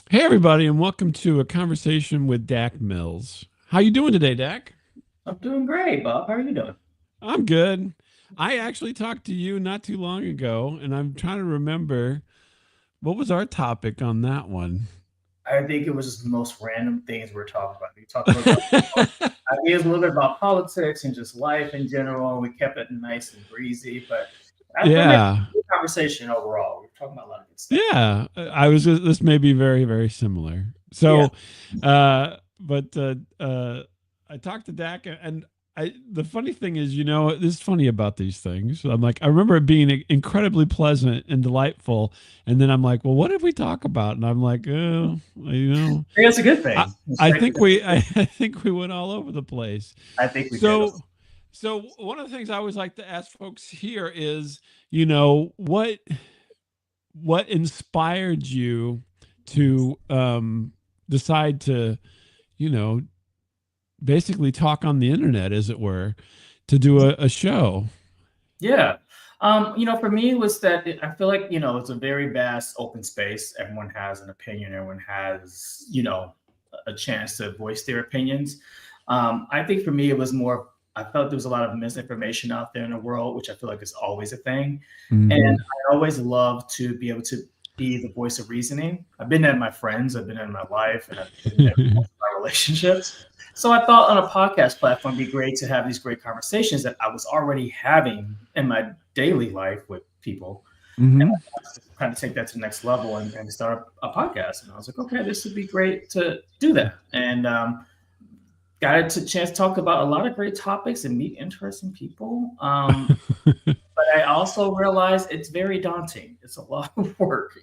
Hey everybody, and welcome to a conversation with Dak Mills. How you doing today, Dak? I'm doing great, Bob. How are you doing? I'm good. I actually talked to you not too long ago, and I'm trying to remember what was our topic on that one. I think it was just the most random things we are talking about. We talked a little bit about ideas, a little bit about politics and just life in general. And we kept it nice and breezy, but I feel like Yeah, a good conversation overall. We're talking about a lot of good stuff. yeah. I was. This may be very, very similar. Yeah. So, but I talked to Dak, and the funny thing is, this is funny about these things. I'm like, I remember it being incredibly pleasant and delightful, and then I'm like, well, what did we talk about? And I'm like, oh, I think that's a good I, thing. It's I great think to- we, I think we went all over the place. I think we did. So, so one of the things I always like to ask folks here is, you know, what inspired you to decide to, you know, basically talk on the internet, as it were, to do a show? Yeah. For me, it was that I feel like, it's a very vast open space. Everyone has an opinion. Everyone has, a chance to voice their opinions. I think for me, it was more, I felt there was a lot of misinformation out there in the world, which I feel like is always a thing. And Mm-hmm. I always love to be able to be the voice of reasoning. I've been there in my friends, I've been there in my life, and I've been there in most of my relationships. So I thought on a podcast platform, it'd be great to have these great conversations that I was already having in my daily life with people, and Mm-hmm. I wanted to kind of take that to the next level and start a podcast. And I was like, okay, this would be great to do that. And got a chance to talk about a lot of great topics and meet interesting people. But I also realized it's very daunting. It's a lot of work,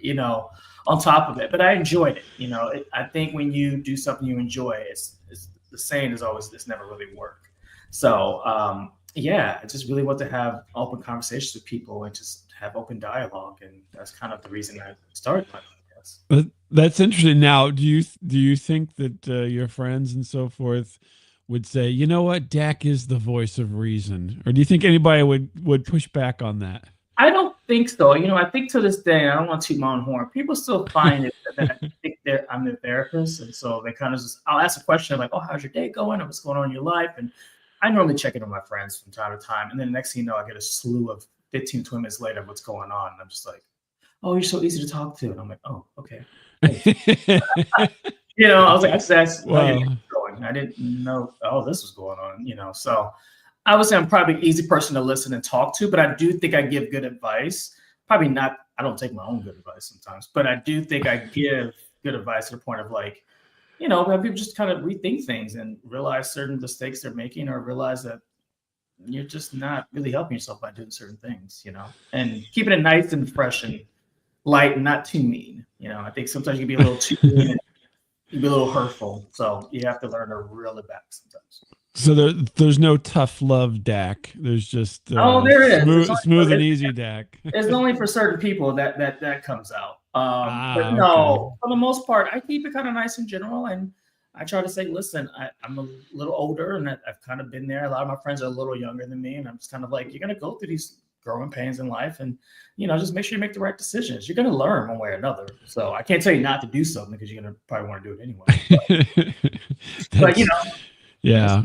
on top of it. But I enjoyed it. I think when you do something you enjoy, it's the saying is always it's never really work. So yeah, I just really want to have open conversations with people and just have open dialogue, and that's kind of the reason I started my podcast. But that's interesting. Now, do you think that your friends and so forth would say, you know what, Dak is the voice of reason, or do you think anybody would push back on that? I don't think so. I think to this day, I don't want to toot my own horn. People still find it that I think that I'm their therapist, and so they kind of just I'll ask a question like, "Oh, how's your day going? Or what's going on in your life?" And I normally check in on my friends from time to time, and then the next thing you know, I get a slew of 15, 20 minutes later, what's going on? And I'm just like, "Oh, you're so easy to talk to," and I'm like, "Oh, okay, thanks." I was like, I just asked how your day Well, was going. I didn't know, oh, this was going on, So I would say I'm probably an easy person to listen and talk to, but I do think I give good advice. Probably not, I don't take my own good advice sometimes, but I do think I give good advice to the point of like, have people just kind of rethink things and realize certain mistakes they're making or realize that you're just not really helping yourself by doing certain things, and keeping it nice and fresh and light and not too mean. I think sometimes you can be a little too mean and you can be a little hurtful. So you have to learn to reel it back sometimes. so there's no tough love Dak. There's just Oh, there is. smooth and easy Dak. It's only for certain people that comes out. But Ah, okay. no, for the most part, I keep it kind of nice in general, and I try to say, listen, I'm a little older, and I've kind of been there. A lot of my friends are a little younger than me, and I'm just kind of like, you're gonna go through these growing pains in life, and just make sure you make the right decisions. You're gonna learn one way or another. So I can't tell you not to do something because you're gonna probably want to do it anyway. But That's just, yeah.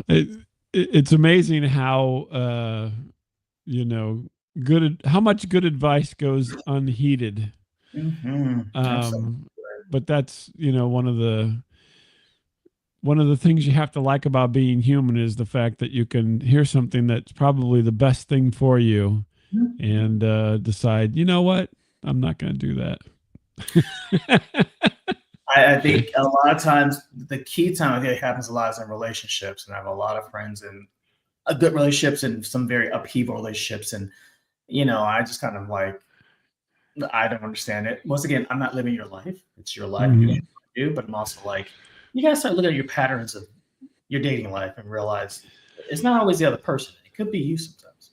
It's amazing how you know how much good advice goes unheeded. absolutely. Um, but that's one of the things you have to like about being human is the fact that you can hear something that's probably the best thing for you and decide, you know what, I'm not going to do that. I think a lot of times the key time I think it happens a lot is in relationships, and I have a lot of friends in good relationships and some very upheaval relationships, and I just kind of like I don't understand it. Once again, I'm not living your life; it's your life. You do what Mhm. you want to do, but I'm also like you gotta start looking at your patterns of your dating life and realize it's not always the other person; it could be you sometimes.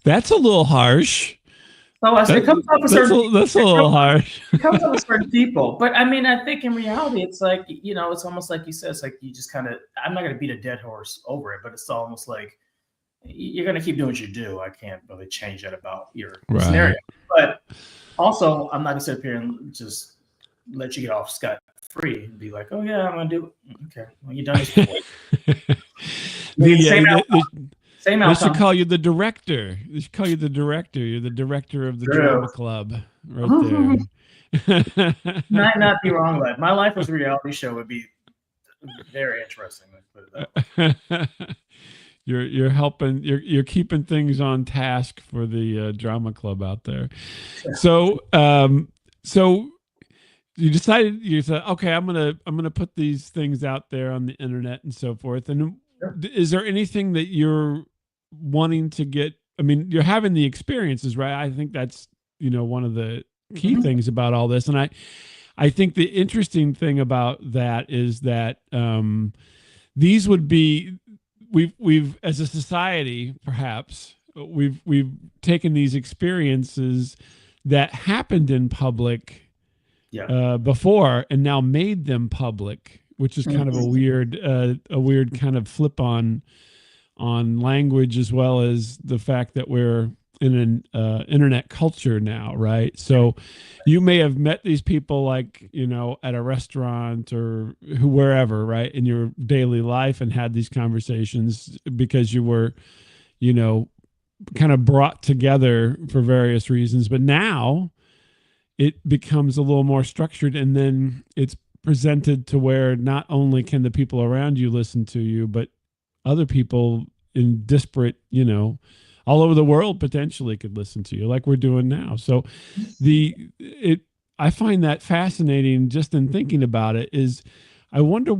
That's a little harsh. So it comes up with certain people. That's a little harsh. It comes up with certain people. But I mean, I think in reality, it's like, it's almost like you said, it's like you just kind of, I'm not going to beat a dead horse over it, but it's almost like you're going to keep doing what you do. I can't really change that about your scenario. Right. But Also, I'm not gonna sit up here and just let you get off scot free and be like, "Oh yeah, I'm gonna do it." Okay, well you've done this before. I mean, the, uh, the, the same they should outcome. call you the director. They should call you the director. You're the director of the True. drama club, right there. Might not be wrong, but my life as a reality show would be very interesting. Let's put it that way. You're helping. You're keeping things on task for the drama club out there. Yeah. So you said, okay, I'm gonna put these things out there on the internet and so forth. And Sure. is there anything that you're wanting to get? I mean, you're having the experiences, right? I think that's one of the key Mhm. things about all this. And I think the interesting thing about that is that these would be we've as a society perhaps we've taken these experiences that happened in public Yeah. before and now made them public, which is kind of Mhm. a weird kind of flip on language, as well as the fact that we're in an internet culture now, right? So you may have met these people like at a restaurant or wherever, right, in your daily life, and had these conversations because you were you know kind of brought together for various reasons. But now it becomes a little more structured, and then it's presented to where not only can the people around you listen to you, but other people in disparate, all over the world potentially could listen to you, like we're doing now. So the it I find that fascinating just in thinking about it. Is I wonder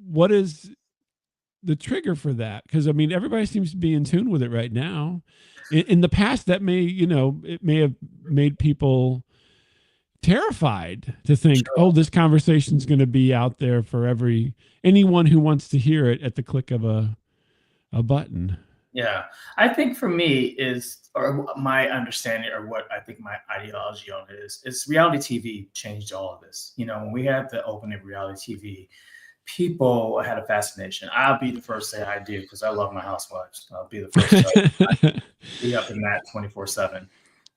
what is the trigger for that? Because I mean, everybody seems to be in tune with it right now. In the past, that it may have made people terrified to think, oh, this conversation is going to be out there for anyone who wants to hear it at the click of a button. Yeah, I think for me or my understanding, or what I think my ideology on it is reality TV changed all of this. When we had the opening of reality TV, people had a fascination. I'll be the first to say I do because I love my housewives. I'll be the first to be up in that 24/7.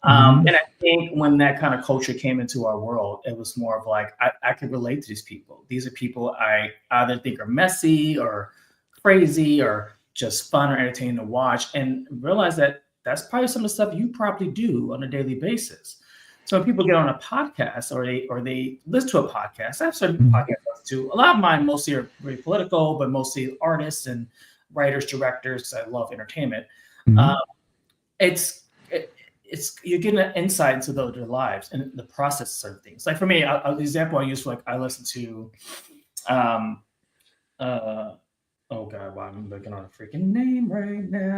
Hmm. And I think when that kind of culture came into our world, it was more of like I could relate to these people. These are people I either think are messy or crazy or just fun or entertaining to watch, and realize that that's probably some of the stuff you probably do on a daily basis. So when people get on a podcast or they listen to a podcast, I have certain podcasts I listen to. A lot of mine mostly are very political, but mostly artists and writers, directors. I love entertainment. Uh, Hmm. it's you're getting an insight into their lives and the process of certain things. Like for me, the example I use for like I listen to, um, uh, oh god, wow, I'm looking on a freaking name right now.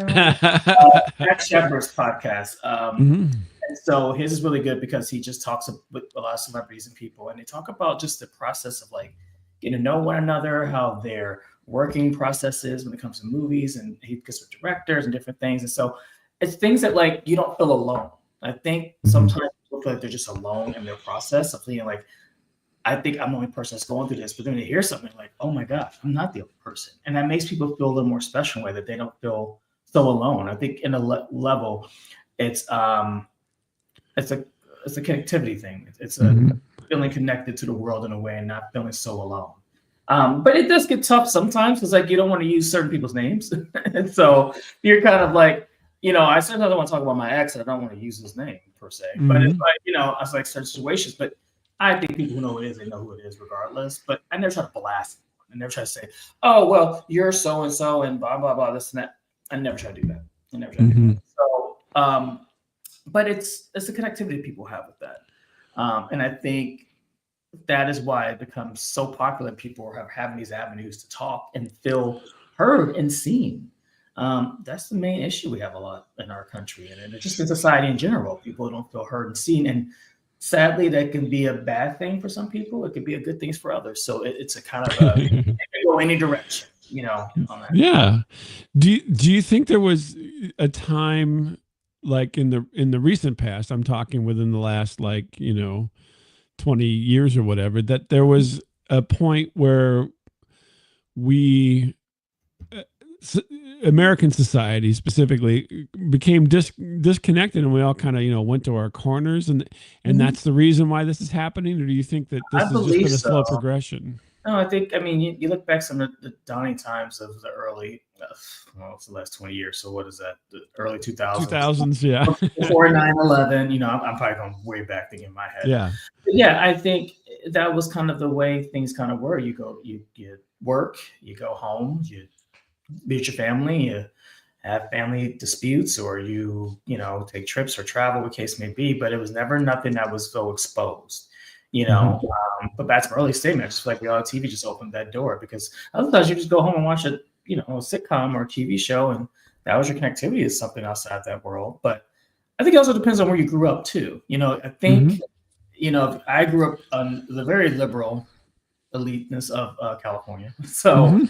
Jack Shepard's podcast. Hmm. And so his is really good because he just talks with a lot of celebrities and people, and they talk about just the process of like getting to know one another, how their working process is when it comes to movies, and he gets with directors and different things. And so it's things that like you don't feel alone. I think Hmm. sometimes people feel like they're just alone in their process of feeling like I think I'm the only person that's going through this, but then they hear something like, "Oh my gosh, I'm not the only person," and that makes people feel a little more special in a way that they don't feel so alone. I think in a level, it's um, it's a it's a connectivity thing. It's a Hmm. feeling connected to the world in a way and not feeling so alone. But it does get tough sometimes because like you don't want to use certain people's names, and so you're kind of like, I sometimes don't want to talk about my ex, and I don't want to use his name per se. But it's Hmm. like it's like certain situations. But I think people who know who it is, they know who it is regardless. But I never try to blast anyone. I never try to say, "Oh well, you're so and so," and blah blah blah, this and that. I never try to do that. I never try to do that. Hmm. So, but it's the connectivity people have with that, and I think that is why it becomes so popular. People are having these avenues to talk and feel heard and seen. That's the main issue we have a lot in our country, and just in society in general. People don't feel heard and seen, and sadly, that can be a bad thing for some people. It could be a good thing for others. So it's a kind of it can go any direction, on that. Yeah. Do you think there was a time, like in the recent past, I'm talking within the last, like, 20 years or whatever, that there was a point where we American society specifically became disconnected, and we all kind of went to our corners, and Mhm. that's the reason why this is happening? Or do you think that I this has just believe been a so. slow progression? No, I think, I mean, you look back some of the dawning times of the early, well, it's the last 20 years. So what is that? The early 2000s, 2000s, yeah. before 9/11. I'm probably going way back thinking in my head. Yeah. But yeah, I think that was kind of the way things kind of were. You work, you go home, you meet your family, you have family disputes, or take trips or travel, what case may be. But it was never nothing that was so exposed. You Hmm. know, but back to my early statement, just like reality TV just opened that door, because otherwise you just go home and watch a sitcom or a TV show, and that was your connectivity to something outside that world. But I think it also depends on where you grew up too. I think Hmm. I grew up on the very liberal eliteness of California. So, Hmm.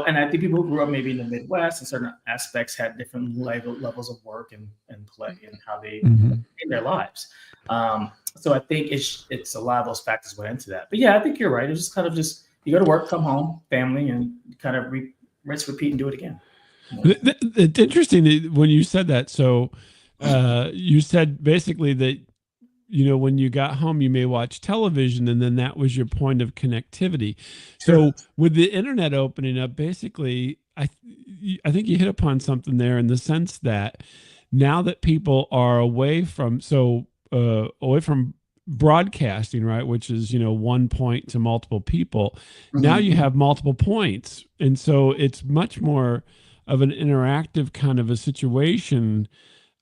and I think people who grew up maybe in the Midwest in certain aspects had different levels of work and play and how they Hmm. in their lives. So I think it's a lot of those factors went into that. But yeah, I think you're right. It's just kind of just you go to work, come home, family, and kind of rinse, repeat, and do it again. It's interesting when you said that. So, you said basically that when you got home, you may watch television, and then that was your point of connectivity. Sure. So, with the internet opening up, basically, I think you hit upon something there in the sense that now that people are away from broadcasting, right, which is one point to multiple people, now Mhm. you have multiple points, and so it's much more of an interactive kind of a situation.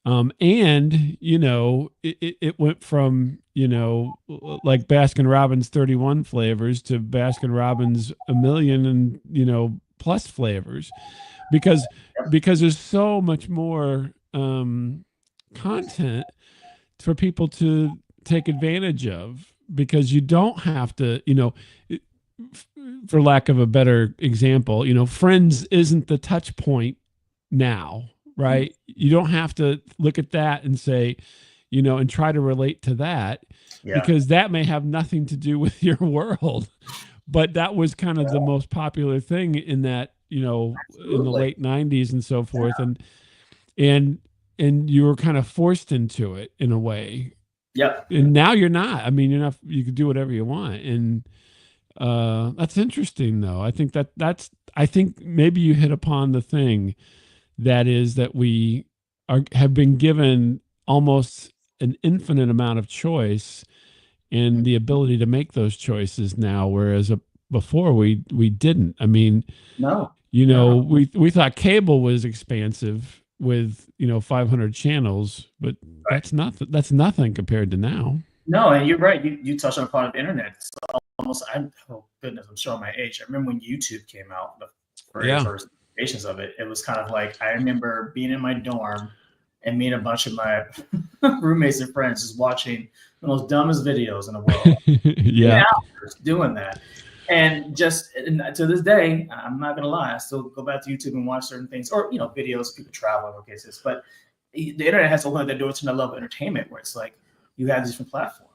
And it went from like Baskin Robbins 31 flavors to Baskin Robbins a million and plus flavors, because Yep. there's so much more content for people to take advantage of, because you don't have to it- for lack of a better example, Friends isn't the touch point now, Mhm. right? You don't have to look at that and say, and try to relate to that, Yeah. because that may have nothing to do with your world. But that was kind of the most popular thing in that, in the Absolutely. late 90s and so forth. And and you were kind of forced into it in a way. Yep. And now you're not. I mean, you're not, you can do whatever you want. And that's interesting though. I think maybe you hit upon the thing, that is that we have been given almost an infinite amount of choice and the Mhm. ability to make those choices now, whereas before we didn't. I mean, No. No. we thought cable was expansive with 500 channels, but Right. that's nothing compared to now. No, and you're right. You touched on a part of internet. It's almost, oh goodness, I'm showing my age. I remember when YouTube came out, the very Yeah. first iterations of it. It was kind of like I remember being in my dorm and meeting a bunch of my roommates and friends just watching the most dumbest videos in the world. Yeah. Hours doing that. And to this day, I'm not gonna lie, I still go back to YouTube and watch certain things, or videos of people traveling in cases. But the internet has opened that door to another level of entertainment, where it's like you have these different platforms.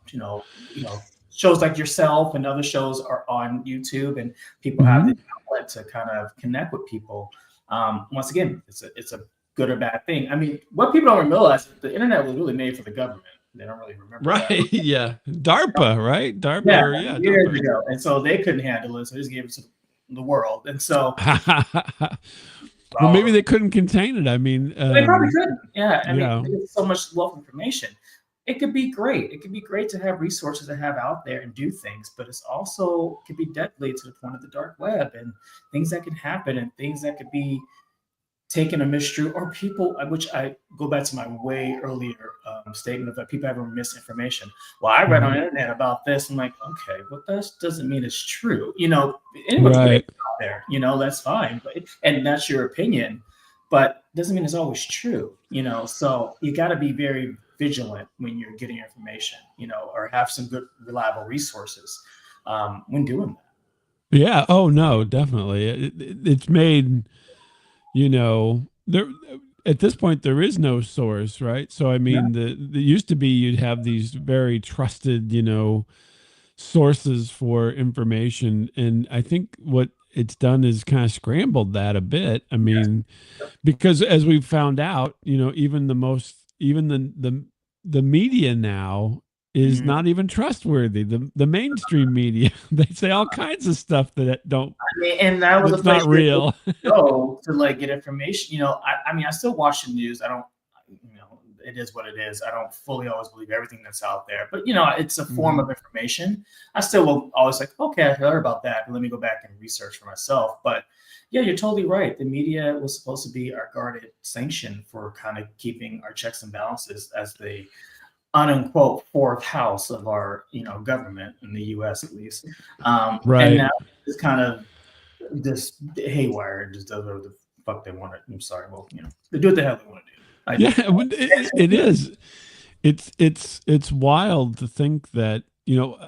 Shows like yourself and other shows are on YouTube, and people have the Hmm. outlet to kind of connect with people. Once again, it's a good or bad thing. I mean, what people don't realize, the internet was really made for the government. They don't really remember that. Right. Yeah. DARPA, right? DARPA, Yeah, or yeah, years DARPA. ago, and so they couldn't handle it, so they just gave it to the world, and so Well, all maybe the they couldn't contain it. I mean, they probably couldn't. Yeah, I mean, yeah. there's so much wealth of information. It could be great. It could be great to have resources to have out there and do things, but it's also could be deadly to the point of the dark web and things that can happen and things that could be taken a misstrew, or people, which I go back to my way earlier statement of that people having misinformation. Well, I read on Mhm. the internet about this. I'm like, okay, well, that doesn't mean it's true. Anyone can put it Right. out there. That's fine, and that's your opinion, but doesn't mean it's always true. So you got to be very vigilant when you're getting information. Or have some good, reliable resources when doing that. Yeah. Oh no, definitely. It's made, there at this point there is no source, right? So I Yeah. mean, the used to be you'd have these very trusted, sources for information, and I think what it's done is kind of scrambled that a bit. I mean, because as we've found out, even the media now is Mhm. not even trustworthy. The mainstream media, they say all kinds of stuff that don't I mean, and that was a that's place not where you real. go to like get information. I mean, I still watch the news. I don't, it is what it is. I don't fully always believe everything that's out there, but it's a form Mhm. of information. I still will always like, okay, I heard about that, but let me go back and research for myself. But yeah, you're totally right. The media was supposed to be our guarded sanction for kind of keeping our checks and balances as the unquote fourth house of our government in the U.S. at least. And Right. now it's kind of just haywire and just does whatever the fuck they want. I'm sorry. Well, they do what the hell they want to do. I Yeah, just it is. It's wild to think that,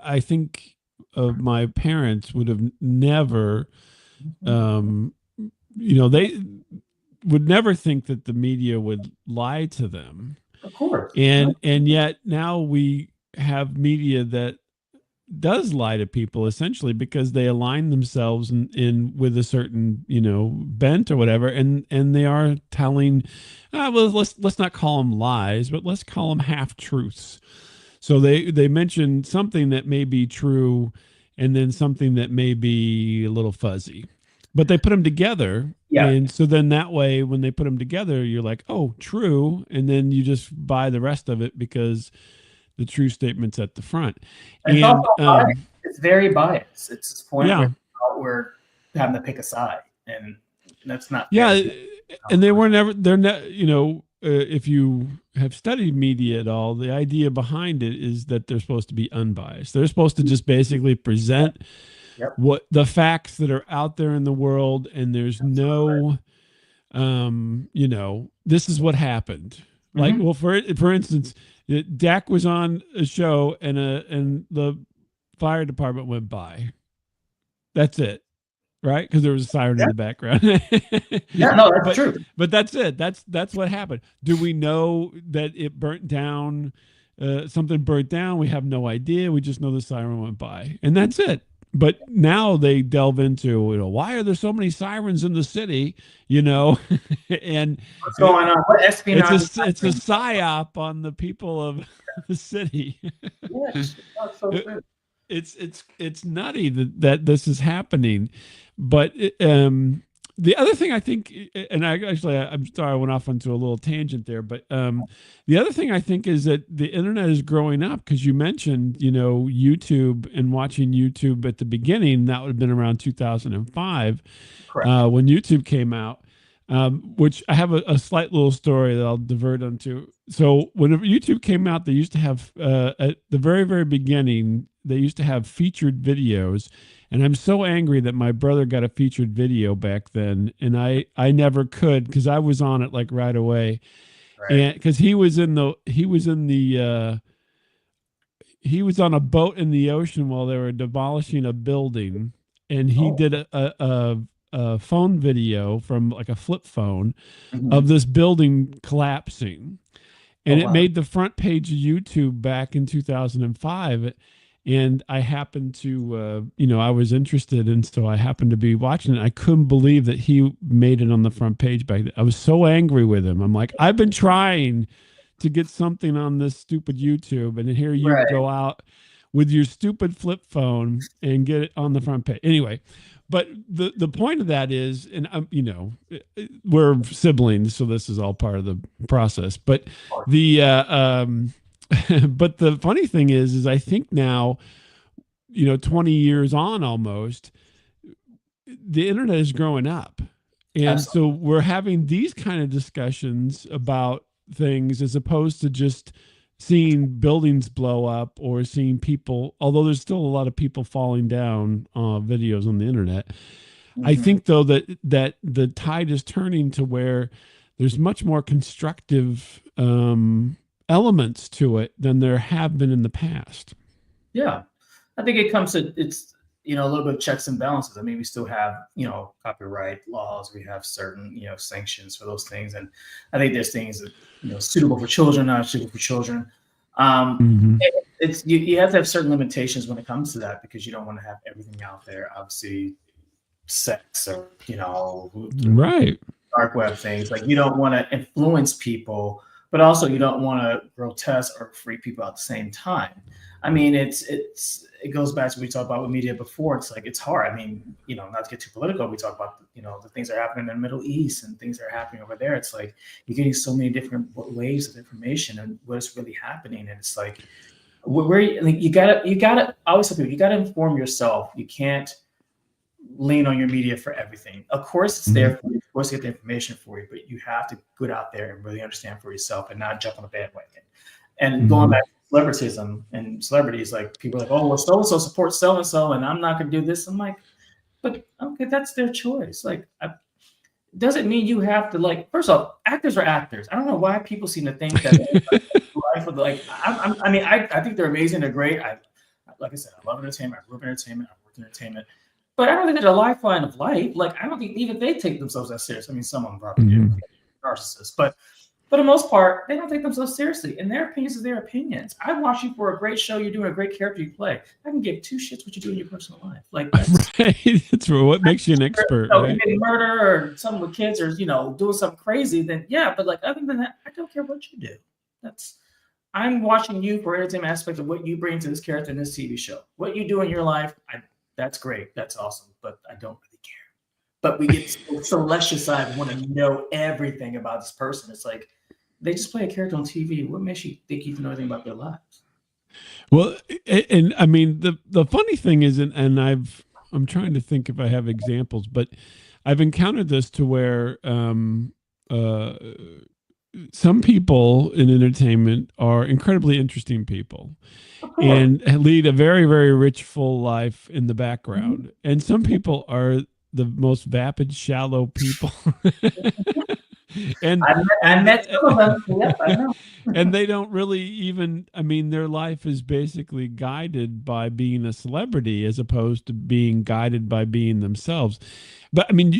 I think my parents would have never um they would never think that the media would lie to them. of course. And yet now we have media that does lie to people essentially because they align themselves in with a certain bent or whatever, and they are telling well, let's not call them lies, but let's call them half truths. So they mention something that may be true and then something that may be a little fuzzy, but they put them together. Yeah. And so then that way when they put them together you're like, oh, true, and then you just buy the rest of it because the true statement's at the front. And it's also And biased. It's very biased. It's this point where yeah, we're having to pick a side, and that's not fair yeah, to people. and they were never. They're not. If you have studied media at all, the idea behind it is that they're supposed to be unbiased. They're supposed to just basically present Yep. what the facts that are out there in the world, and there's Absolutely. no, this is what happened. Like, Mm-hmm. well, for instance, Dak was on a show, and the fire department went by. That's it, right? Because there was a siren in Yeah. the background. Yeah. No, that's but true. but that's it. That's what happened. Do we know that it burnt down? Something burnt down. We have no idea. We just know the siren went by, and that's it. But now they delve into, why are there so many sirens in the city? And What's going it, on? What espionage is it's a happening? psyop on the people of the city. Yes. That's so true. It's nutty that this is happening, but the other thing I think, and I'm sorry I went off onto a little tangent there, but the other thing I think is that the internet is growing up because you mentioned YouTube and watching YouTube at the beginning. That would have been around 2005 Correct. when YouTube came out. Which I have a slight little story that I'll divert onto. So when YouTube came out, they used to have at the very, very beginning, they used to have featured videos. And I'm so angry that my brother got a featured video back then, and I never could because I was on it like right away, Right. and because he was on a boat in the ocean while they were demolishing a building, and he Oh. did a phone video from like a flip phone of Mhm. this building collapsing, Oh and it wow. made the front page of YouTube back in 2005. And I happened to, I was interested, and so I happened to be watching it. I couldn't believe that he made it on the front page back then. I was so angry with him. I'm like, I've been trying to get something on this stupid YouTube, and here you Right. go out with your stupid flip phone and get it on the front page. Anyway, but the point of that is, and we're siblings, so this is all part of the process. But the but the funny thing is I think now, 20 years on almost, the internet is growing up. And Absolutely. so we're having these kind of discussions about things as opposed to just seeing buildings blow up or seeing people, although there's still a lot of people falling down videos on the internet. I Mhm. think though that the tide is turning to where there's much more constructive elements to it than there have been in the past. Yeah. I think it comes to it's a little bit of checks and balances. I mean, we still have copyright laws. We have certain sanctions for those things, and I think there's things that suitable for children, not suitable for children. Mm-hmm. You have to have certain limitations when it comes to that because you don't want to have everything out there. Obviously, sex or Right. dark web things. Like you don't want to influence people, but also you don't want to grotesque or freak people out at the same time. I mean, it goes back to what we talked about with media before. It's like it's hard. I mean, not to get too political, we talk about the things that are happening in the Middle East and things that are happening over there. It's like you're getting so many different waves of information and what's really happening, and it's like you gotta. I always tell people you gotta inform yourself. You can't lean on your media for everything. Of course, it's there for you. Of course, you get the information for you, but you have to get out there and really understand for yourself and not jump on a bandwagon. And going back to celebritism and celebrities, like people are like, oh, well, so and so supports so and so, and I'm not going to do this. I'm like, but okay, that's their choice. Like, doesn't mean you have to like. First off, actors are actors. I don't know why people seem to think that life of like. I mean, I think they're amazing. They're great. Like I said, I love entertainment. I grew up in entertainment. I worked in entertainment. But I don't think they're a lifeline of life. Like I don't think even they take themselves that serious. I mean, some of them probably do, narcissists, but for the most part, they don't take themselves seriously. And their opinions are their opinions. I watch you for a great show. You're doing a great character you play. I can give two shits what you do in your personal life. Like that's right. That's what makes you an expert. Right? Committing murder or something with kids or doing something crazy. Then yeah, but like other than that, I don't care what you do. I'm watching you for entertainment aspect of what you bring to this character in this TV show. What you do in your life, that's great. That's awesome. But I don't really care. But we get to the celestial side and want to know everything about this person. It's like they just play a character on TV. What makes you think you know anything about their lives? Well, and I mean the funny thing is, and I'm trying to think if I have examples, but I've encountered this to where some people in entertainment are incredibly interesting people and lead a very, very rich, full life in the background. And some people are the most vapid, shallow people. and I met some of them. Yep, I know. And they don't really even, I mean, their life is basically guided by being a celebrity as opposed to being guided by being themselves. But I mean,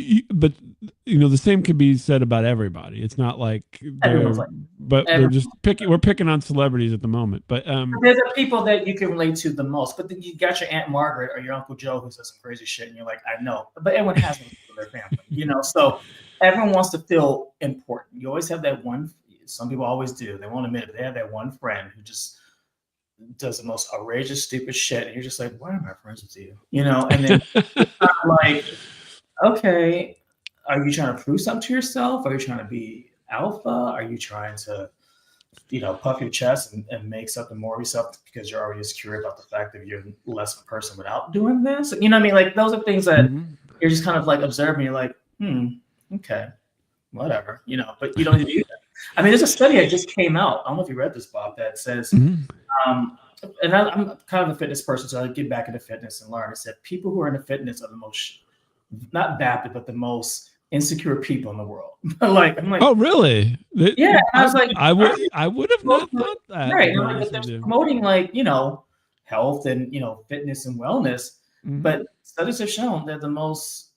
the same can be said about everybody. It's not like they're just picking. We're picking on celebrities at the moment, but there's the people that you can relate to the most. But then you got your Aunt Margaret or your Uncle Joe who says some crazy shit, and you're like, I know, but everyone has them for their family, So everyone wants to feel important. You always have that one. Some people always do. They won't admit it, but they have that one friend who just does the most outrageous, stupid shit, and you're just like, why am I friends with you? And then like. Okay, are you trying to prove something to yourself? Are you trying to be alpha? Are you trying to, puff your chest and make something more of yourself because you're already insecure about the fact that you're less of a person without doing this? You know what I mean? Like those are things that you're just kind of like observing. You're like, okay, whatever, but you don't need to do that. I mean, there's a study that just came out. I don't know if you read this, Bob, that says, and I'm kind of a fitness person, so I get back into fitness and learn. It said people who are into fitness are the most not vapid, but the most insecure people in the world. I'm like, oh really? Yeah. I was like, I would have not thought that. Right. Like, they're promoting health and fitness and wellness, but studies have shown they're the most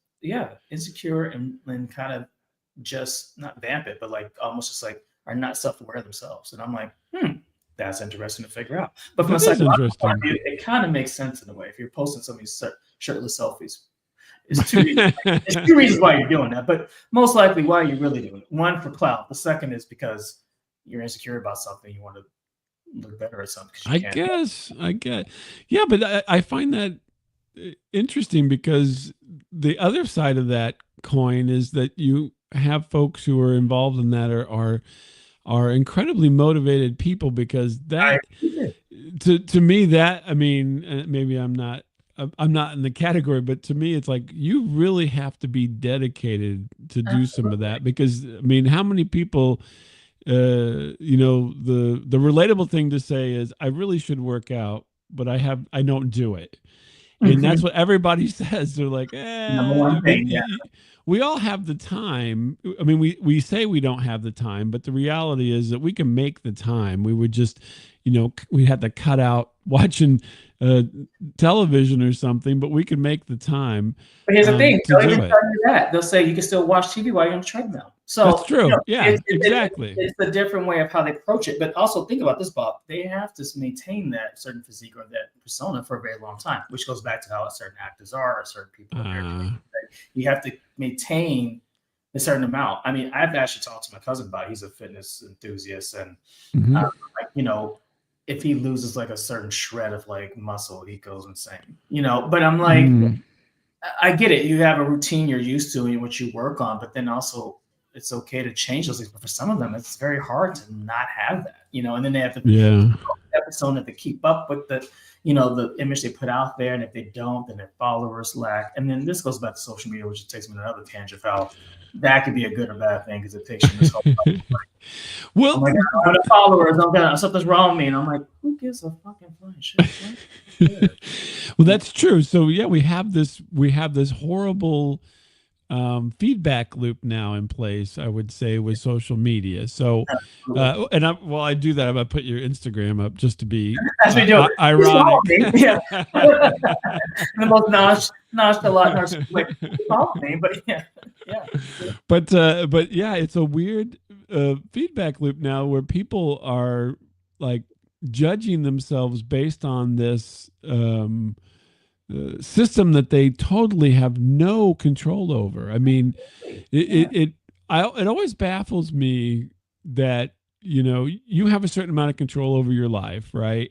insecure and kind of just not vapid, but like almost just like are not self-aware themselves. And I'm like, that's interesting to figure out. But from a psychological point of view, it kind of makes sense in a way. If you're posting some of these shirtless selfies. It's two reasons why you're doing that, but most likely why you're really doing it. One, for clout. The second is because you're insecure about something. You want to look better at something. I get. Yeah, but I find that interesting because the other side of that coin is that you have folks who are involved in that are incredibly motivated people because that to me that I mean maybe I'm not in the category, but to me, it's like you really have to be dedicated to do some of that because I mean, how many people, the relatable thing to say is I really should work out, but I don't do it. And that's what everybody says. They're like, we all have the time. I mean, we say we don't have the time, but the reality is that we can make the time. We would just, we had to cut out watching television or something, but we could make the time. But here's the thing: they'll even tell you that they'll say you can still watch TV while you're on the treadmill. So that's true. Exactly. It's a different way of how they approach it. But also think about this, Bob. They have to maintain that certain physique or that persona for a very long time, which goes back to how certain actors are or certain people. You have to maintain a certain amount. I mean, I've actually talked to my cousin about it. He's a fitness enthusiast, and Hmm. like, if he loses like a certain shred of like muscle, he goes insane. But I'm like, Mm. I get it. You have a routine you're used to and what you work on, but then also it's okay to change those things. But for some of them, it's very hard to not have that, and then they have to Yeah. episode have to keep up with the image they put out there. And if they don't, then their followers lack. And then this goes back to social media, which takes me to another tangent of how that could be a good or bad thing because it takes you in this whole, oh Well, my God, I don't have followers. Something's wrong with me. And I'm like, who gives a fucking flying shit? well, that's true. So yeah, we have this horrible feedback loop now in place, I would say, with social media. So, while I do that, I'm gonna put your Instagram up just to be That's me doing. What's wrong ironic. with me? Yeah. The most nonchalant, like, what's wrong with me? But yeah. But yeah, it's a weird feedback loop now where people are like judging themselves based on this system that they totally have no control over. I mean, it always baffles me that you have a certain amount of control over your life, right?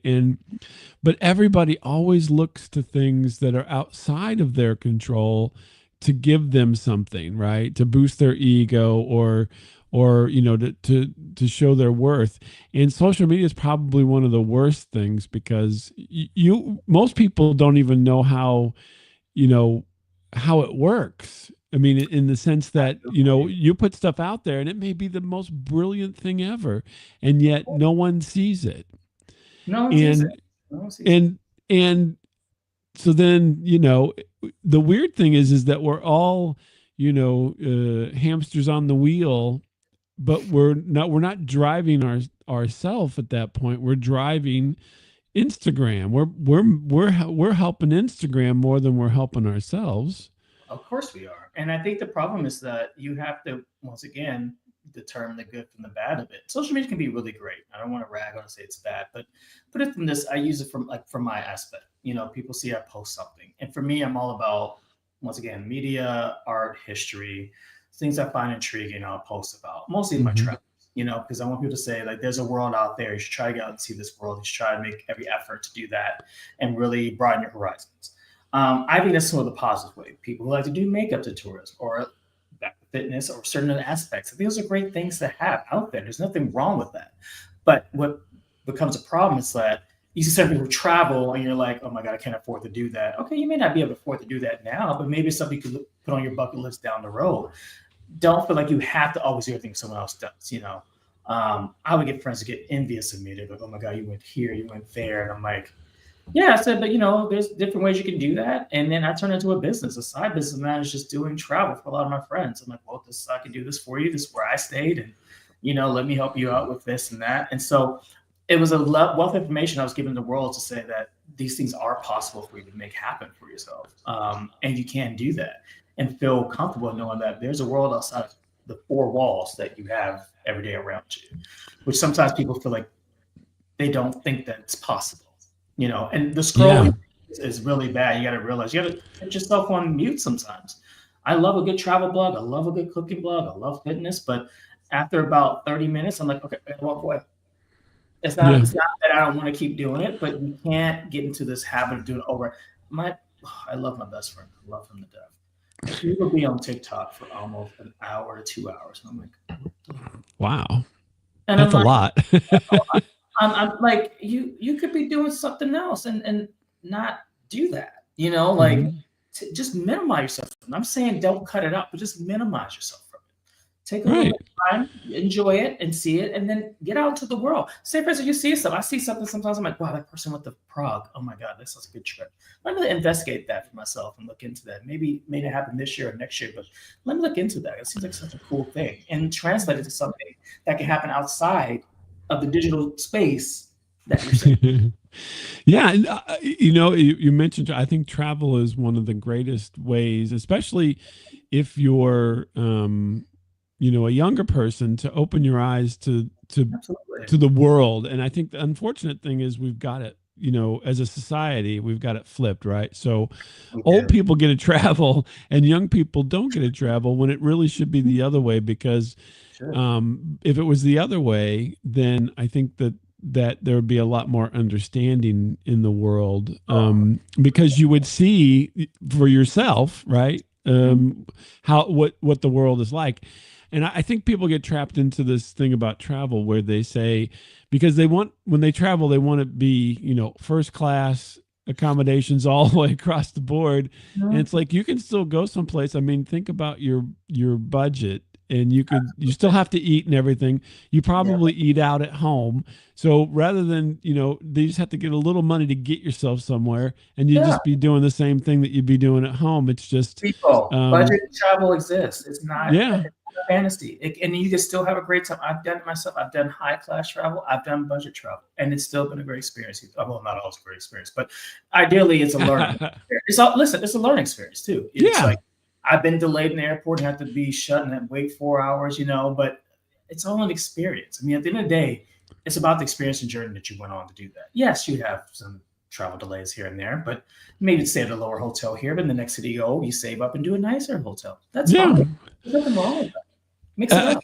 But everybody always looks to things that are outside of their control to give them something, right? To boost their ego or to show their worth. And social media is probably one of the worst things because most people don't even know you know how it works. I mean, in the sense that you put stuff out there and it may be the most brilliant thing ever, and yet no one sees it. No one sees it. And No one sees it. and so then the weird thing is that we're all hamsters on the wheel, but we're not driving ourselves at that point. We're driving Instagram. We're helping Instagram more than we're helping ourselves. Of course we are. And I think the problem is that you have to, once again, determine the good from the bad of it. Social media can be really great. I don't want to rag on and say it's bad, but put it from this, I use it from my aspect. People see I post something. And for me, I'm all about, once again, media, art, history, things I find intriguing, I'll post about. Mostly my Hmm. travels, because I want people to say, like, there's a world out there. You should try to get out and see this world. You should try to make every effort to do that and really broaden your horizons. I think that's some of the positive way. People who like to do makeup tutorials or back to fitness or certain aspects. I think those are great things to have out there. There's nothing wrong with that. But what becomes a problem is that you see some people who travel and you're like, oh my God, I can't afford to do that. Okay, you may not be able to afford to do that now, but maybe it's something you could put on your bucket list down the road. Don't feel like you have to always do everything someone else does. I would get friends to get envious of me. They're like, oh my God, you went here, you went there. And I'm like, yeah, I said, but there's different ways you can do that. And then I turned into a business, a side business man is just doing travel for a lot of my friends. I'm like, well, I can do this for you. This is where I stayed. And, let me help you out with this and that. And so it was a wealth of information I was giving the world to say that these things are possible for you to make happen for yourself. And you can do that and feel comfortable knowing that there's a world outside of the four walls that you have every day around you, which sometimes people feel like they don't think that it's possible. And the Yeah. scrolling is really bad. You got to realize you got to put yourself on mute sometimes. I love a good travel blog. I love a good cooking blog. I love fitness, but after about 30 minutes, I'm like, okay, I gotta walk away. It's not, Yeah. it's not that I don't want to keep doing it, but you can't get into this habit of doing it over. I love my best friend. I love him to death. He will be on TikTok for almost an hour to 2 hours. And I'm like, Wow. and I'm That's a like, lot. I'm like, you could be doing something else and not do that. Like Hmm. just minimize yourself. I'm saying don't cut it out, but just minimize yourself from it. Take a little bit Right. of time, enjoy it, and see it, and then get out into the world. Say, for instance, you see something. I see something sometimes. I'm like, wow, that person went to Prague. Oh my God, that's such a good trip. Let me investigate that for myself and look into that. Maybe it may not happen this year or next year, but let me look into that. It seems like such a cool thing, and translate it to something that can happen outside of the digital space that you're saying. Yeah, and, you mentioned. I think travel is one of the greatest ways, especially if you're, a younger person, to open your eyes to Absolutely. the world. And I think the unfortunate thing is we've got it as a society, we've got it flipped, right? So We old do. people get to travel and young people don't get to travel when it really should be the other way, because Should. if it was the other way, then I think that there would be a lot more understanding in the world, Oh, because you would see for yourself, right? mhm. How what the world is like. And I think people get trapped into this thing about travel where they say, because they want, when they travel, they want to be, first class accommodations all the way across the board. And Mhm. it's like, you can still go someplace. I mean, think about your budget, and you still have to eat and everything. You Yeah. probably eat out at home. So rather than, they just have to get a little money to get yourself somewhere, and you Yeah. just be doing the same thing that you'd be doing at home. It's just, People, um, budget travel exists. yeah, It's not a fantasy. And you can still have a great time. I've done it myself. I've done high class travel. I've done budget travel, and it's still been a great experience. Well, not always a great experience, but ideally, it's a learning experience. Listen, it's a learning experience too. It's yeah, like I've been delayed in the airport and have to be shut and wait 4 hours, but it's all an experience. I mean, at the end of the day, it's about the experience and journey that you went on to do that. Yes, you have some travel delays here and there, but maybe stay at a lower hotel here, but in the next city you go, you save up and do a nicer hotel. That's yeah. fine. There's nothing wrong with that. Mix it Uh,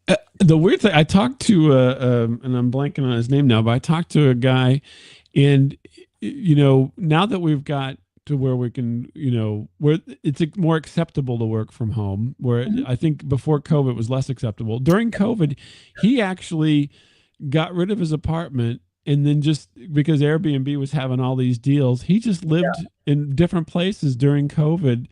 up. the weird thing, I talked to, and I'm blanking on his name now, but I talked to a guy, and now that we've got to where we can, where it's more acceptable to work from home, where Mhm. I think before COVID it was less acceptable. During COVID, he actually got rid of his apartment, and then, just because Airbnb was having all these deals, he just Yeah, lived in different places during COVID,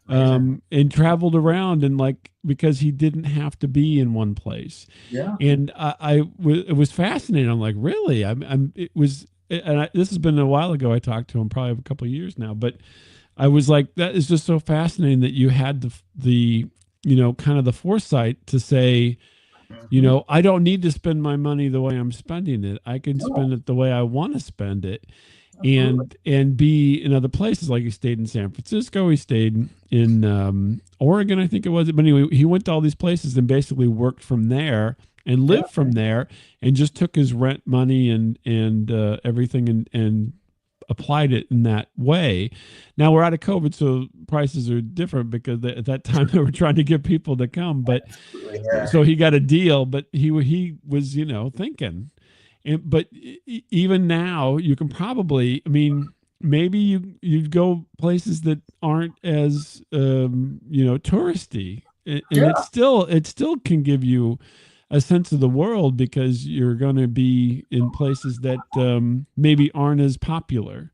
that's amazing. and traveled around, and like, because he didn't have to be in one place. Yeah. And it was fascinating. I'm like, really? It was, and this has been a while ago. I talked to him, probably a couple of years now, but I was like, that is just so fascinating that you had the kind of the foresight to say, Hmm. I don't need to spend my money the way I'm spending it. I can No, spend it the way I want to spend it, absolutely. and be in other places. Like, he stayed in San Francisco, he stayed in Oregon, I think it was. But anyway, he went to all these places and basically worked from there and Yeah. lived from there, and just took his rent money and everything, and applied it in that way. Now we're out of COVID, so prices are different, because at that time they were trying to get people to come. But Absolutely. Yeah. so he got a deal, but he was, thinking. But even now, you can probably, I mean, maybe you go places that aren't as, touristy, and Yeah. it still can give you a sense of the world, because you're going to be in places that, maybe aren't as popular,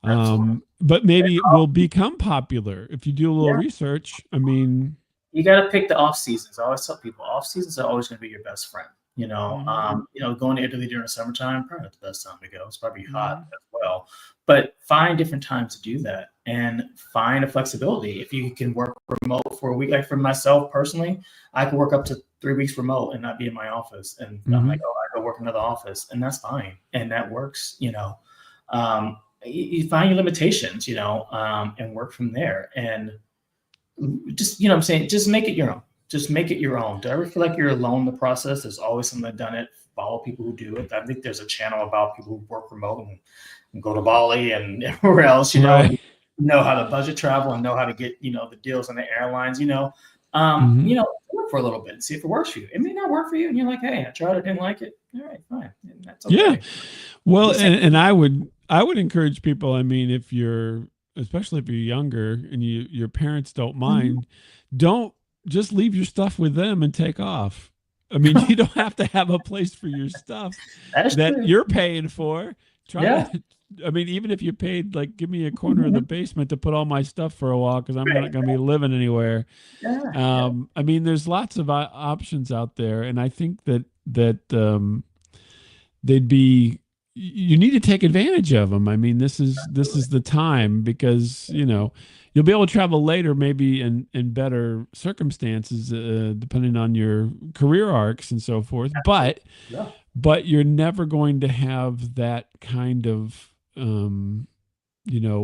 Absolutely. but maybe will become popular if you do a little Yeah. research. I mean, You got to pick the off seasons. I always tell people off seasons are always going to be your best friend. mhm, Going to Italy during the summertime, probably not the best time to go. It's probably hot mhm, as well. But find different times to do that and find a flexibility. If you can work remote for a week, like for myself personally, I could work up to 3 weeks remote and not be in my office. And I'm like, mhm. oh, I go work in another office, and that's fine, and that works. You find your limitations, and work from there. And just what I'm saying, just make it your own. Just make it your own. Do I ever feel like you're alone in the process? There's always someone that done it. Follow people who do it. I think there's a channel about people who work remote and go to Bali and everywhere else, Right. and know how to budget travel and know how to get, the deals on the airlines. Mhm. Do it for a little bit and see if it works for you. It may not work for you, and you're like, hey, I tried it, didn't like it. All right, fine. And that's Yeah. okay. Well, Listen. and I would encourage people. I mean, if you're, especially if you're younger and your parents don't Mhm. mind, don't just leave your stuff with them and take off. I mean, you don't have to have a place for your stuff That's that true. you're paying for. Try Yeah. to, I mean, even if you paid, like, give me a corner of the basement to put all my stuff for a while, because I'm not Right. going to be living anywhere. Yeah. Yeah. I mean, there's lots of options out there, and I think they'd be, you need to take advantage of them. I mean, this is the time, because you'll be able to travel later, maybe in better circumstances, depending on your career arcs and so forth. But Yeah. you're never going to have that kind of,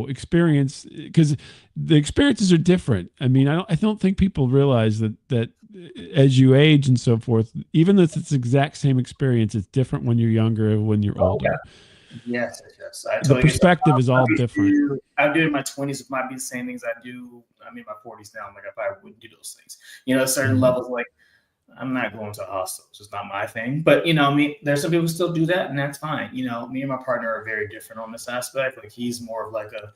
experience, because the experiences are different. I mean, I don't think people realize that as you age and so forth, even if it's the exact same experience, it's different when you're younger and when you're Oh, yeah. older. Yes, yes, does. I The totally get you. perspective is all different. I do in my 20s. It might be the same things I do. I'm in my 40s now. I'm like, I probably wouldn't do those things. Certain levels, like, I'm not going to a hostel. It's just not my thing. But, I mean, there's some people who still do that, and that's fine. Me and my partner are very different on this aspect. Like, he's more of like a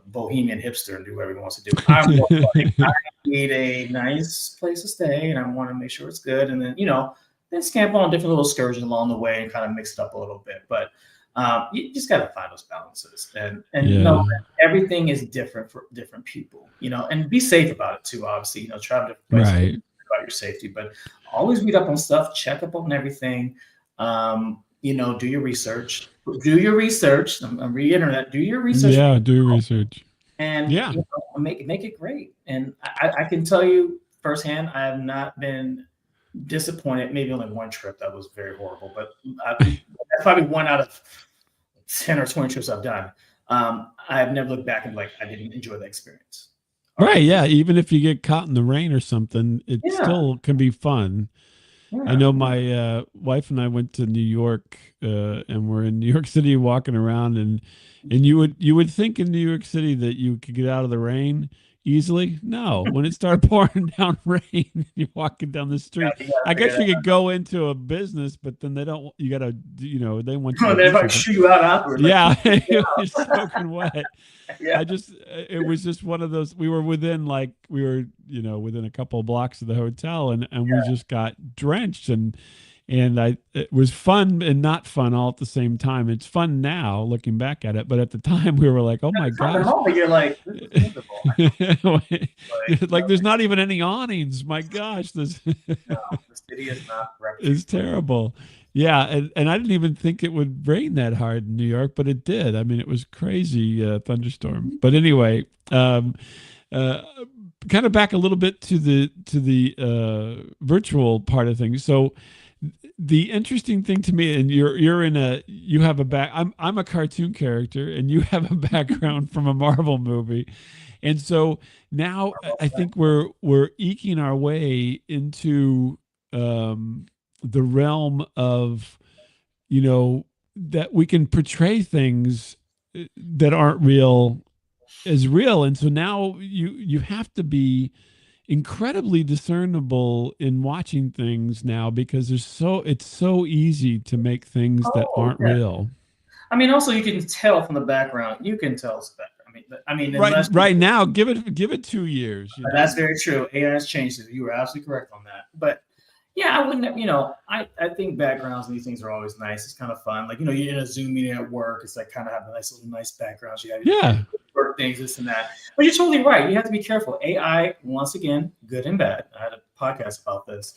bohemian hipster and do whatever he wants to do. I'm more like, I need a nice place to stay, and I want to make sure it's good. And then, then scamp on different little excursions along the way and kind of mix it up a little bit. But you just got to find those balances and know that everything is different for different people, and be safe about it too. Obviously, travel different places about your safety, but always read up on stuff, check up on everything. Do your research. I'm reiterating that. Do your research. Yeah, do your research. And make it great. And I can tell you firsthand, I have not been disappointed. Maybe only one trip that was very horrible, but that's probably one out of 10 or 20 trips I've done. I've never looked back and like I didn't enjoy the experience. Right. Yeah. Even if you get caught in the rain or something, it still can be fun. Yeah. I know my wife and I went to New York, and we're in New York City walking around, and you would think in New York City that you could get out of the rain easily. No, when it started pouring down rain, you're walking down the street. I guess you could go into a business, but then they don't. You gotta, they want you. They might shoot you out afterwards. Yeah, you're soaking wet. Yeah. It was just one of those. We were within within a couple of blocks of the hotel, and we just got drenched, and it was fun and not fun all at the same time. It's fun now looking back at it, but at the time we were like, oh my gosh. You're like, this is like there's not even any awnings. My gosh, this the city is not it's terrible. Yeah, and I didn't even think it would rain that hard in New York, but it did. I mean, it was crazy thunderstorm. But anyway, kind of back a little bit to the virtual part of things. So the interesting thing to me, and you have a back. I'm a cartoon character, and you have a background from a Marvel movie, and so now I think we're eking our way into the realm of, that we can portray things that aren't real as real. And so now you have to be incredibly discernible in watching things now, because it's so easy to make things that aren't real. I mean, also you can tell from the background. You can tell it's better. I mean, right now, give it 2 years. That's very true. AI has changed it. You were absolutely correct on that. But yeah, I wouldn't. I think backgrounds and these things are always nice. It's kind of fun. Like you're in a Zoom meeting at work. It's like kind of have nice backgrounds. You have work things, this and that. But you're totally right. You have to be careful. AI, once again, good and bad. I had a podcast about this.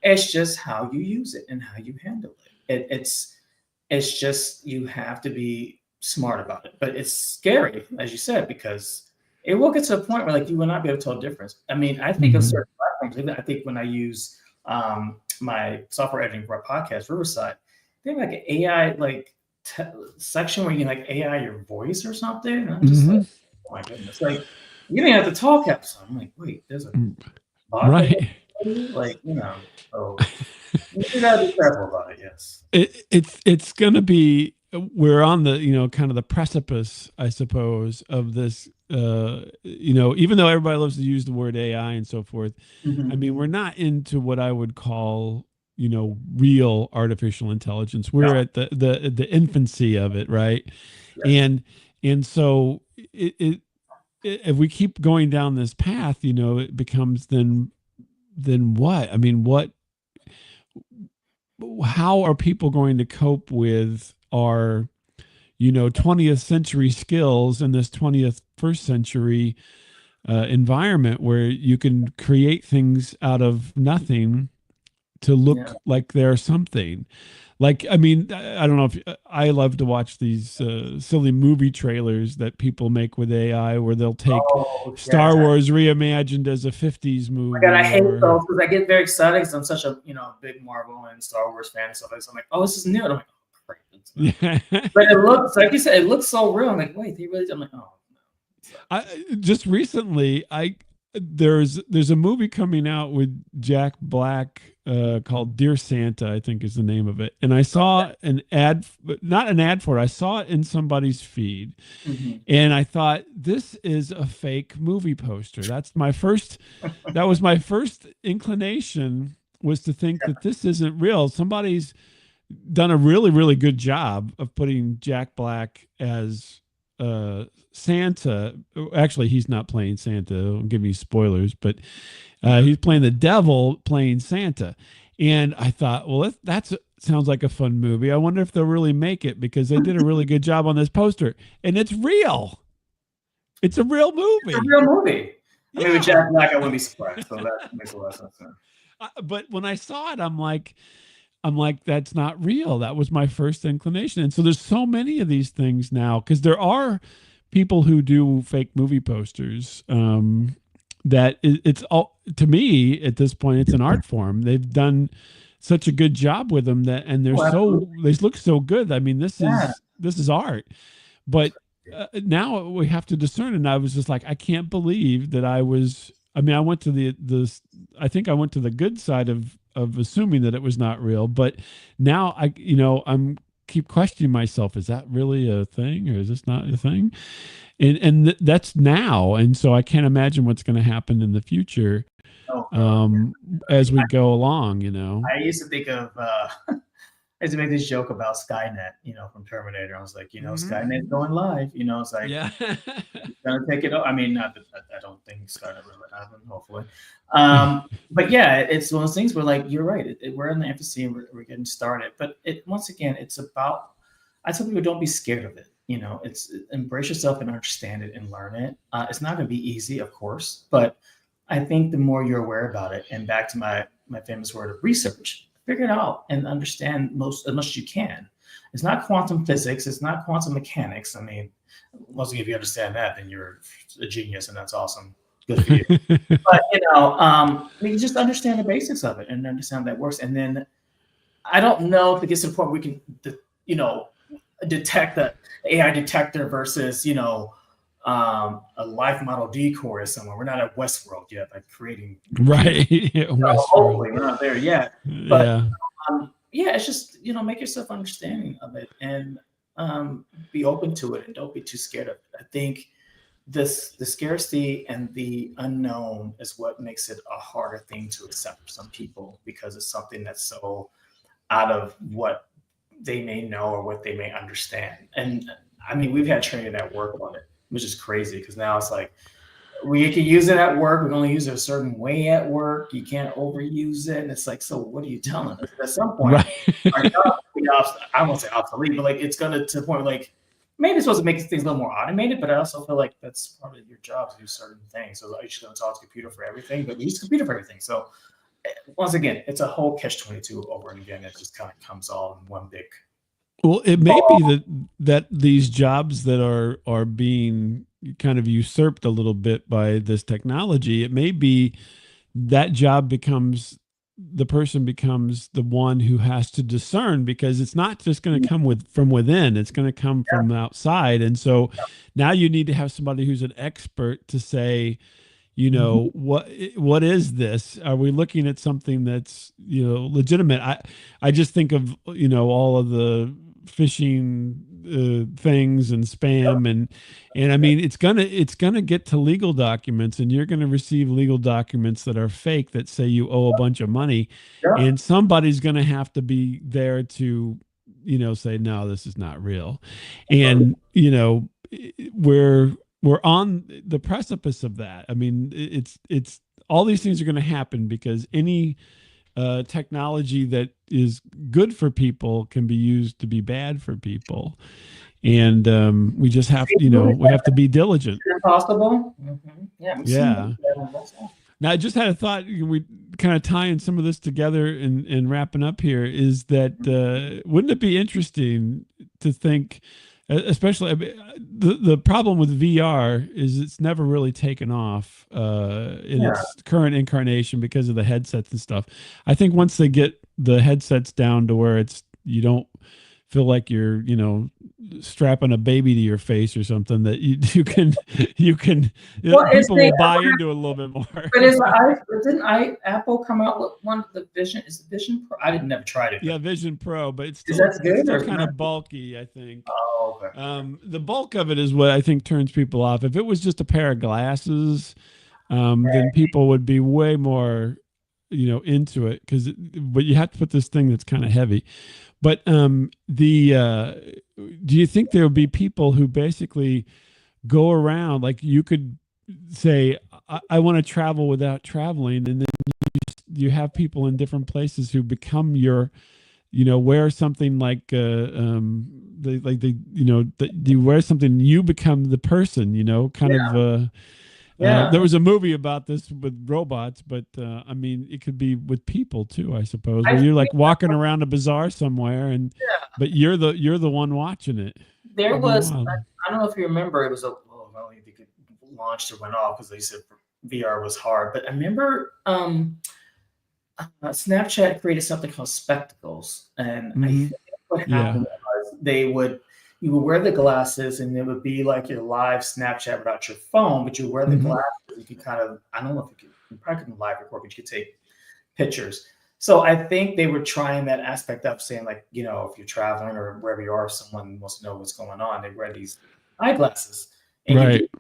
It's just how you use it and how you handle it. It's just you have to be smart about it. But it's scary, as you said, because it will get to a point where like you will not be able to tell the difference. I mean, I think of certain platforms. I think when I use my software editing for a podcast, Riverside, they have like an AI section where you can like AI your voice or something. And I'm just like, oh my goodness, like you don't have to talk episode. I'm like, wait, there's a bot right. So you gotta be careful about it. Yes, it's gonna be. We're on the kind of the precipice, I suppose, of this. Even though everybody loves to use the word AI and so forth, I mean, we're not into what I would call real artificial intelligence. We're at the infancy of it, right? Yes. And so if we keep going down this path, it becomes then what? I mean, how are people going to cope with our 20th century skills in this 21st century environment where you can create things out of nothing to look like they're something? Like, I mean, I don't know if I love to watch these silly movie trailers that people make with AI where they'll take Star Wars reimagined as a 50s movie. God, I hate those because I get very excited because I'm such a big Marvel and Star Wars fan and stuff like that. So I'm like, oh, this is new. And I'm like, but it looks like you said, it looks so real. I'm like, wait, they really? I'm like, oh no. Just recently, I there's a movie coming out with Jack Black called Dear Santa, I think is the name of it. And I saw an ad, not an ad for it. I saw it in somebody's feed, Mhm. and I thought this is a fake movie poster. That was my first inclination, was to think that this isn't real. Somebody's done a really really good job of putting Jack Black as Santa. Actually, he's not playing Santa. Don't give me spoilers, but Mhm. he's playing the devil, playing Santa. And I thought, well, that's sounds like a fun movie. I wonder if they'll really make it, because they did a really good job on this poster, and it's real. It's a real It's a movie. real movie. I mean, with Yeah. Jack Black, I wouldn't be surprised. So that makes a lot of sense. But when I saw it, I'm like, that's not real. That was my first inclination. And so there's so many of these things now, because there are people who do fake movie posters. It's all, to me at this point, it's an art form. They've done such a good job with them, that, and Oh, absolutely. they look so good. I mean, Yeah. this is art. But now we have to discern. And I was just like, I can't believe that I mean, I went to I think I went to the good side of assuming that it was not real. But now I'm keep questioning myself. Is that really a thing, or is this not a thing? And that's now. And so I can't imagine what's going to happen in the future, Oh God. as we go along, you know? I used to think of I used to make this joke about Skynet, from Terminator. I was like, Hmm. Skynet's going live. It's like Yeah. gonna take it. I mean, not that I don't think Skynet really happened. Hopefully, but yeah, it's one of those things where, like, you're right. We're in the infancy and we're getting started. But once again, it's about. I tell people, don't be scared of it. It's embrace yourself and understand it and learn it. It's not going to be easy, of course, but I think the more you're aware about it, and back to my famous word of research, figure it out and understand as much as you can. It's not quantum physics. It's not quantum mechanics. I mean, once again, if you understand that, then you're a genius, and that's awesome. Good for you. But you just understand the basics of it and understand how that works. And then I don't know if it gets to the point where we can, you know, detect the AI detector versus a life model decoy or somewhere. We're not at Westworld yet, like creating computers. Right. Westworld. Hopefully, we're not there yet. But Yeah. yeah, it's just make yourself understanding of it and be open to it and don't be too scared of it. I think the scarcity and the unknown is what makes it a harder thing to accept for some people, because it's something that's so out of what they may know or what they may understand. And I mean, we've had training at work on it, which is crazy, because now it's like we can use it at work. We can only use it a certain way at work. You can't overuse it. And it's like, so what are you telling us? At some point, Right. our jobs will be I won't say obsolete, but like it's gonna to the point where, like, maybe it's supposed to make things a little more automated, but I also feel like that's part of your job to do certain things. So like, you're just gonna talk to the computer for everything, but we use the computer for everything. So once again, it's a whole catch-22 over and again. It just kind of comes all in one big Well, it may be ball. that these jobs that are being kind of usurped a little bit by this technology, it may be that job becomes the person becomes the one who has to discern, because it's not just going to come from within, it's going to come Yeah, from outside. And so now you need to have somebody who's an expert to say, mhm. what is this? Are we looking at something that's legitimate? I just think of all of the phishing things and spam, and I mean, it's gonna get to legal documents, and you're gonna receive legal documents that are fake, that say you owe a bunch of money, Yeah, and somebody's gonna have to be there to say, no, this is not real. absolutely. And we're on the precipice of that. I mean, it's all these things are going to happen, because any technology that is good for people can be used to be bad for people, and we just have Same movie, we have to be diligent. Impossible. Yeah, we've seen Yeah. movies that's all. Now, I just had a thought. We kind of tying some of this together and wrapping up here, is that wouldn't it be interesting to think, especially, I mean, the problem with VR is it's never really taken off in Yeah, its current incarnation, because of the headsets and stuff. I think once they get the headsets down to where it's you don't feel like you're strapping a baby to your face or something that you can Well, is people the will buy into it a little bit more. but is I didn't I Apple come out with one of the Vision? Is the Vision Pro? I didn't never tried it, but Yeah, Vision Pro, but is that it's good or still is it kind not? of bulky, I think. Oh, okay. The bulk of it is what I think turns people off. If it was just a pair of glasses, then people would be way more, into it but you have to put this thing that's kind of heavy. But the do you think there would be people who basically go around like you could say, I want to travel without traveling, and then you have people in different places who become your, wear something like you wear something, you become the person, kind of Yeah, yeah, there was a movie about this with robots, but I mean it could be with people too, I suppose, I where you're like think walking around a bazaar somewhere, and yeah. but you're the one watching it. There It'd be was wild. I don't know if you remember it was a well, I don't think it launched or went off because they said VR was hard, but I remember Snapchat created something called spectacles, and I Hmm. think what Yeah. happened was you would wear the glasses, and it would be like your live Snapchat without your phone, but you wear the Hmm. glasses, you could kind of I don't know if you probably couldn't live record, but you could take pictures. So I think they were trying that aspect up, saying like, if you're traveling or wherever you are, if someone wants to know what's going on, they wear these eyeglasses and you Right.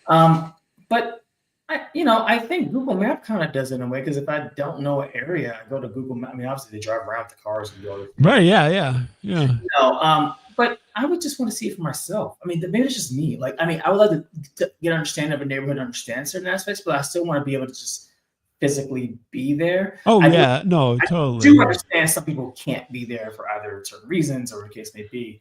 do. But I think Google Map kind of does it in a way because if I don't know an area, I go to Google Map. I mean, obviously they drive around with the cars and do all the things. Right. Yeah. Yeah. Yeah. But I would just want to see it for myself. I mean, maybe it's just me. Like, I mean, I would like to get understanding of a neighborhood, understand certain aspects, but I still want to be able to just physically be there. Oh I do yeah. No, I do totally. understand some people can't be there for either certain reasons or the case may be,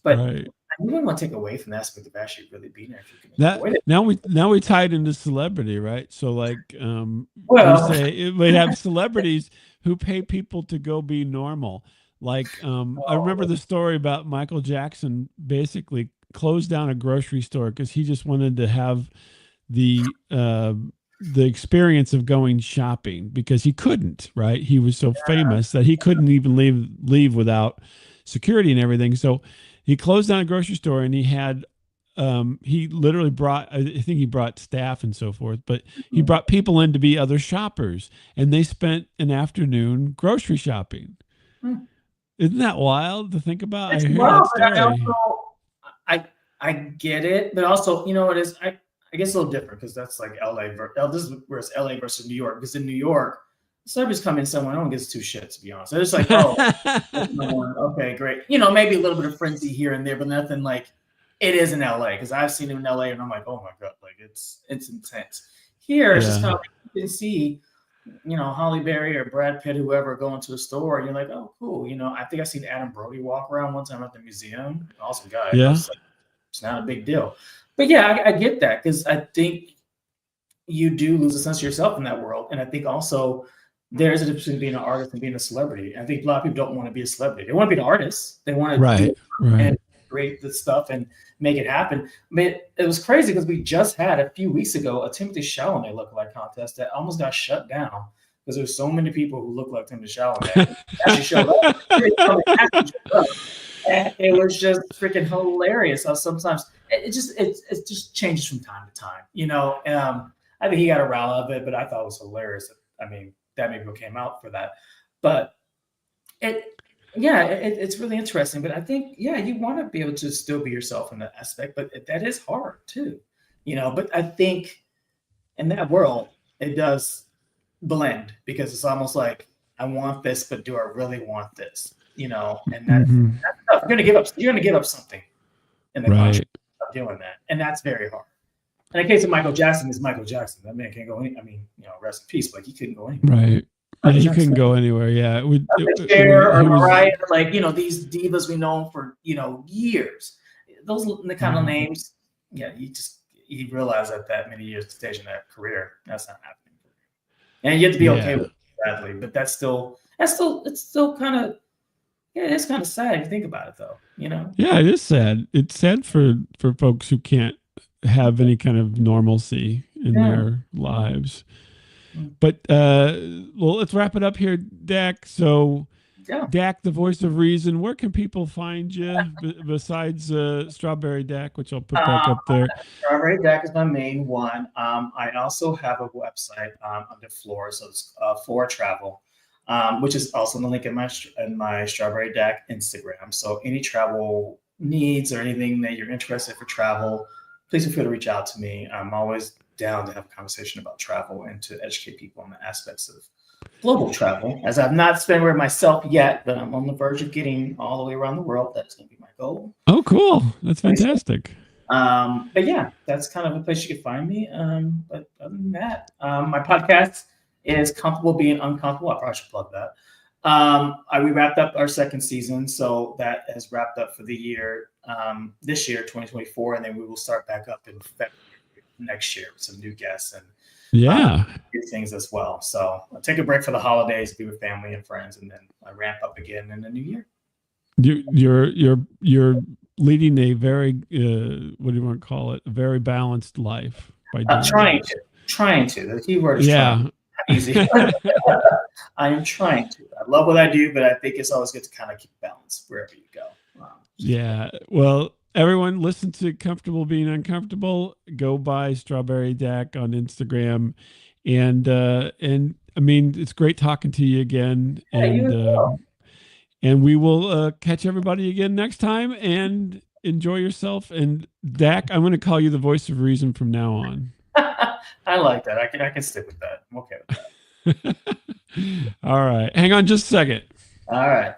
but Right. I wouldn't want to take away from the aspect of actually really being there if you can That avoid it. now we tied into celebrity, right? So like we Well, say we have celebrities who pay people to go be normal. Like I remember the story about Michael Jackson basically closed down a grocery store because he just wanted to have the uh the experience of going shopping because he couldn't, right? He was so famous that he couldn't even leave without security and everything. So he closed down a grocery store, and he literally brought, I think he brought staff and so forth, but he brought people in to be other shoppers, and they spent an afternoon grocery shopping. hmm. Isn't that wild to think about? I It's hear that wild, but I story. also I get it, but also it is I guess a little different because that's like LA. This is where it's LA versus New York. Because in New York, celebrities come in somewhere, no one gives two shits to be honest. They're just like, oh, there's no one. Okay, great. Maybe a little bit of frenzy here and there, but nothing like it is in LA. Because I've seen it in LA, and I'm like, oh my god, like it's intense. Here, it's just Yeah. kind of like you can see Holly Berry or Brad Pitt, whoever, go into a store, and you're like, oh, cool. I think I seen Adam Brody walk around one time at the museum. Awesome guy. I was Yeah. just like, it's not a big deal. But yeah, I get that because I think you do lose a sense of yourself in that world. And I think also there's a difference between being an artist and being a celebrity. I think a lot of people don't want to be a celebrity. They want to be an artist. They want to do Right. Right. and create the stuff and make it happen. I mean, it was crazy because we just had a few weeks ago a Timothy Chalamet lookalike contest that almost got shut down because there's so many people who look like Timothy Chalamet actually showed up. Actually showed up. And it was just freaking hilarious how sometimes it just changes from time to time. I think he got a rile out of it, but I thought it was hilarious. I mean, that maybe came out for that, but it yeah, it's really interesting. But I think you want to be able to still be yourself in that aspect, but that is hard too. But I think in that world it does blend because it's almost like I want this, but do I really want this? And Hmm. that's tough. You're gonna give up something in the contract Right. of doing that, and that's very hard. In the case of Michael Jackson, is Michael Jackson. That man can't go any. I mean, rest in peace, but he couldn't go anywhere. Right. Yeah, Michael he Jackson, couldn't go anywhere. Yeah, Cher or he was. Mariah, like these divas we know for years. Those the kind of Mhm. names. Yeah, you realize at that many years stage in that career, that's not happening. And you have to be okay Yeah. with it, sadly. But it's still kind of it's kind of sad if you think about it, though. Yeah, it is sad. It's sad for folks who can't have any kind of normalcy in Yeah. their lives. Mm. But well, let's wrap it up here, Dak. So Yeah. Dak, the voice of reason. Where can people find you besides Strawberry Dak, which I'll put back Um, up there? Strawberry Deck is my main one. I also have a website under Flora, so it's Flora Travel, which is also the link in my Strawberry Deck Instagram. So any travel needs or anything that you're interested for travel, please feel free to reach out to me. I'm always down to have a conversation about travel and to educate people on the aspects of global travel. As I've not spent it myself yet, but I'm on the verge of getting all the way around the world. That's going to be my goal. Oh, cool. That's fantastic. But yeah, that's kind of a place you can find me. But other than that, my podcast is Comfortable Being Uncomfortable. I probably should plug that. We wrapped up our second season, so that has wrapped up for the year, this year, 2024, and then we will start back up in February next year with some new guests and Yeah. new things as well. So I'll take a break for the holidays, be with family and friends, and then I ramp up again in the new year. You're leading a very what do you want to call it? A very balanced life by doing Trying to. The key word is yeah. trying. Easy. I am trying to. I love what I do, but I think it's always good to kind of keep balance wherever you go. Yeah. Well, everyone, listen to Comfortable Being Uncomfortable. Go buy Strawberry Dak on Instagram, and I mean, it's great talking to you again, and we will catch everybody again next time. And enjoy yourself. And Dak, I'm going to call you the voice of reason from now on. I like that. I can stick with that. I'm okay with that. All right. Hang on just a second. All right.